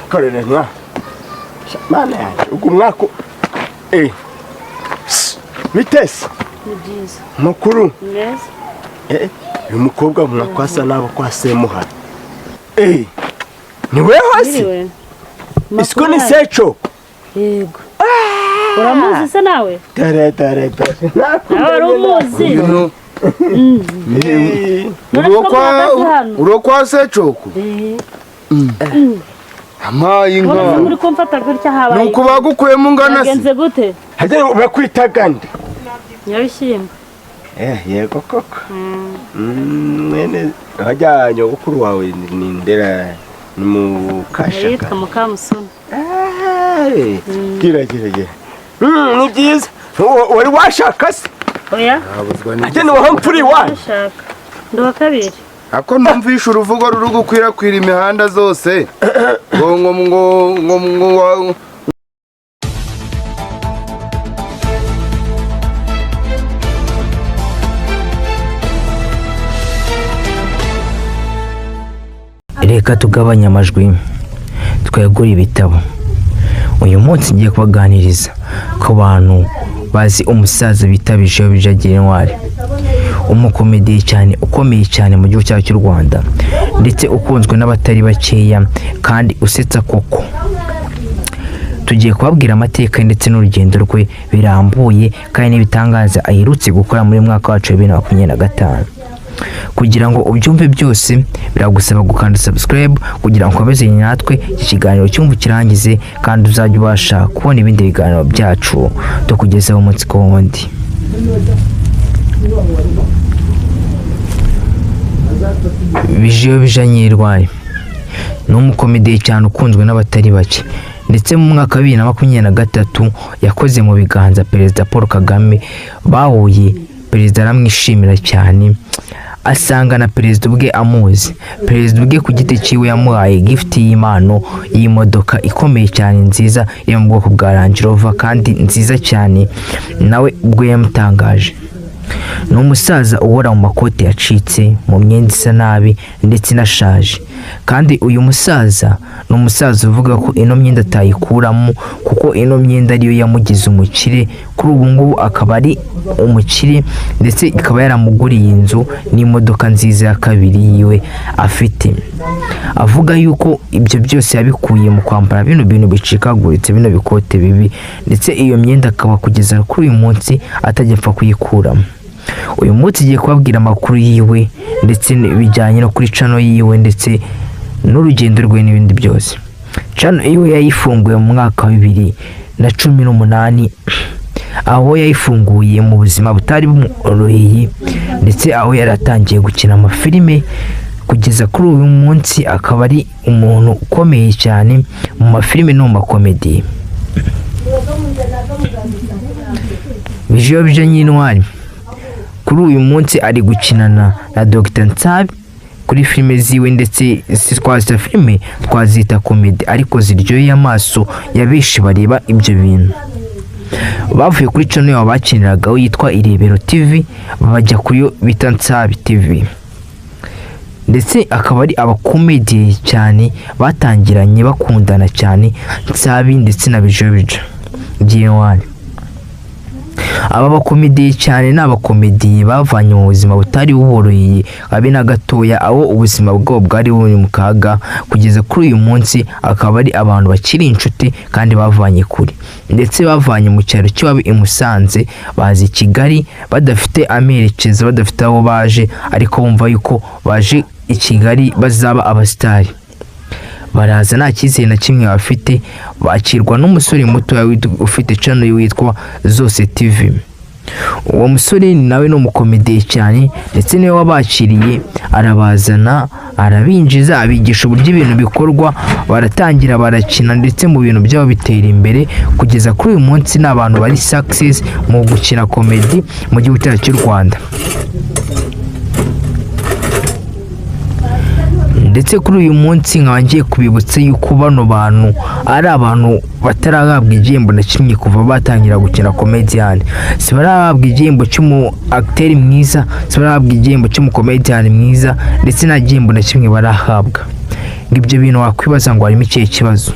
korere nwa mana yanjye ugumwako bitese nibyiza makuru neza uyu mukobwa mwakwasa nabo kwa Semuhara ni wewe hasi isiko ni Secho yego uramuzi se nawe dare nawe umuzi urokwa Secho amayi inka uri kumfata gutya habaye nuko bagukuyemo ngana se gute hajye bakwitagande nyabishimba yego koko mwene hajyanyo gukuru wawe ni ndera ni mukashaka yitwa Mukamusoni gira ni byiza wari washaka se oya hajye ni wahampuri wawe ndo kabiri ako numvisha uruvugo ruri gukwirakwira imihanda zose ngo reka tugabanya amajwi twegura ibitabo. Uyu munsi ngiye kubaganiriza ku bantu bazi umusaza bita Bijobijo Intwari, umukomediye cyane ukomeye cyane mu gihugu cyacu cy'u Rwanda ndetse ukunzwe n'abatari bakeya kandi usetsa koko. Tugiye kubabwira amateka ndetse n'urugendo rwe birambuye kandi n'ibitangaza aherutse gukora muri mwaka wacu 2025. Kugira ngo ubyumve byose biragusaba gukanda subscribe kugira ngo ukomeze natwe iki kiganiro cyumva kirangize kandi uzajya ubasha kubona ibindi biganiro byacu tukugezaho umunsi ku wundi. Bijobijo Intwari ni umukomediye cyane ukunzwe n'abatari bake ndetse mu mwaka wa 2023 yakoze mu biganza Perezida Paul Kagame. Bahuye, Perezida aramwishimira cyane asanga na Perezida ubwe amuzi. Perezida ubwe ku giti cyiwe yamuhaye gift y'imano y'imodoka ikomeye cyane nziza yo mu bwoko bwa Range Rover kandi nziza cyane, nawe ubwo yamutangaje. Ni umusaza uhora mu makoti yacitse, mu myenda isa nabi ndetse inashaje, kandi uyu musaza ni umusaza uvuga ko ino myenda atayikuramo kuko ino myenda ariyo yamugize umukire. Kuri ubu ngubu akaba ari umukire ndetse ikaba yaramuguriye inzu n'imodoka nziza ya kabiri yiwe afite. Avuga yuko ibyo byose yabikuye mu kwambara bino bintu bicikaguritse, bino bikote bibi, ndetse iyo myenda akaba kugeza kuri uyu munsi atajya apfa kuyikuramo. Uyu munsi giye kubabwira amakuru yiwe ndetse bijyanye no kuri channel yiwe ndetse n'urugendo rwe n'ibindi byose. Channel yiwe yayifunguye mu mwaka wa 2018 aho yayifunguye mu buzima butari bumworoheye ndetse aho yaratangiye gukina amafilime kugeza kuri uyu munsi akaba ari umuntu ukomeye cyane mu mafilime no mu makomedi. Bijobijo Intwari kuri uyu munsi ari gukinana na Dr Nsabi kuri filime ziwe ndetse twazita filime twazita komedi ariko ziryoheye amaso ya benshi bareba ibyo bintu. Bavuye kuri channel yabo bakiniraga yitwa Irebero TV bajya kuyo bita Nsabi TV, ndetse akaba ari abakomediye cyane batangiranye bakundana cyane, Nsabi ndetse na Bijobijo Intwari. Aba bakomediye cyane n'abakomediye bavanye mu buzima butari buboroheye abe na gatoya, aho ubuzima bwabo bwari buri mu kaga kugeza kuri uyu munsi akaba ari abantu bakiri inshuti kandi bavanye kuri, ndetse bavanye mu cyaro cy'iwabo i Musanze bazi Kigali badafite amerekezo, badafite aho baje, ariko bumva yuko baje i Kigali bazaba abastari. Baraza nta cyizere na kimwe bafite, bakirwa n'umusore muto ufite channel witwa Zose TV. Uwo musore nawe no mukomediye cyane ndetse niwe wabakiriye, arabazana arabinjiza abigisha uburyo ibintu bikorwa, baratangira barakina ndetse mu bintu byabo bitera imbere kugeza kuri uyu munsi n'abantu bari success mu gukina komedi mu gihugu cyacu cy'u Rwanda. Ndetse kuri uyu munsi nkangiye kubibutsa yuko bano bantu ari abantu batarahabwa igihembo na kimwe kuva batangira gukina comedian. Si barahabwa igihembo cy'umu acteur mwiza, si barahabwa igihembo cy'umu comedian mwiza, ndetse nta gihembo na kimwe barahabwa. ngo ibyo bintu wakwibaza ngo harimo ikihe kibazo.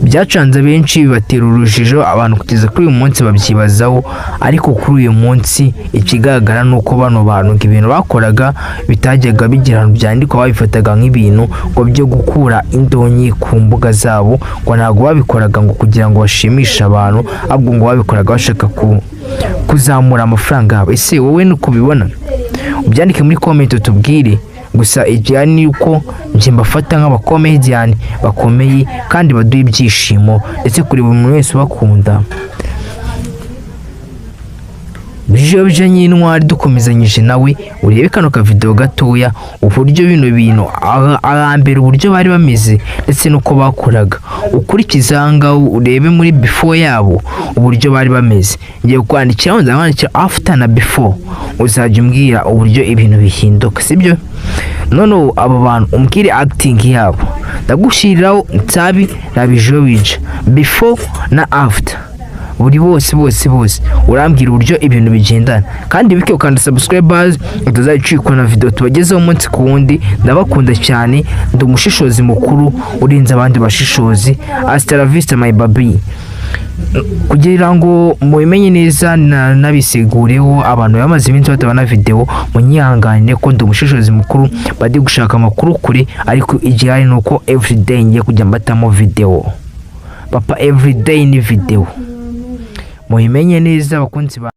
Byacanze benshi bibatera urujijo, abantu kugeza kuri uyu munsi babyibazaho, ariko kuri uyu munsi ikigaragara ni uko bano bantu ngo ibintu bakoraga bitajyaga bigira ahantu byandikwa, babifataga nk'ibintu ngo byo gukura indonyi ku mbuga zabo, ngo ntabwo babikoraga ngo kugira ngo bashimishe abantu, ahubwo ngo babikoraga bashaka kuzamura amafaranga yabo. Ese wowe nuko ubibona? Ubyandike muri comment utubwire. Gusa igihe ni uko njye mbafata nk'abakomedian bakomeye kandi baduha ibyishimo ndetse kuri buri muntu wese ubakunda. Bijobije nyintwari dukomezanyije nawe urebe kano ka video gatoya uburyo bino bintu arambere uburyo bari bameze ndetse nuko bakoraga, ukurikizanga urebe muri before yabo uburyo bari bameze. Ngiye kwandikira ndabandikira after na before, uzajya umbwira uburyo ibintu bihinduka, sibyo? None abo bantu umbwire acting yabo, ndagushiriraho nsabi rabijobije before na after, buri bose urambwira uburyo ibintu bigendana, kandi bike ukanda subscribers utazacikwa na video tubagezeho umunsi ku wundi. Ndabakunda cyane, ndi umushishozi mukuru urinze abandi bashishozi. Hasta la vista my baby. Kugira ngo mubimenye neza nabisigureho abantu bamaze iminsi batabana video, munyihangane ko ndi umushishozi mukuru badi gushaka amakuru kure, ariko igihari nuko everyday ngiye kujya mbatamo video. Papa everyday ni video. Mubimenye neza bakunzi ba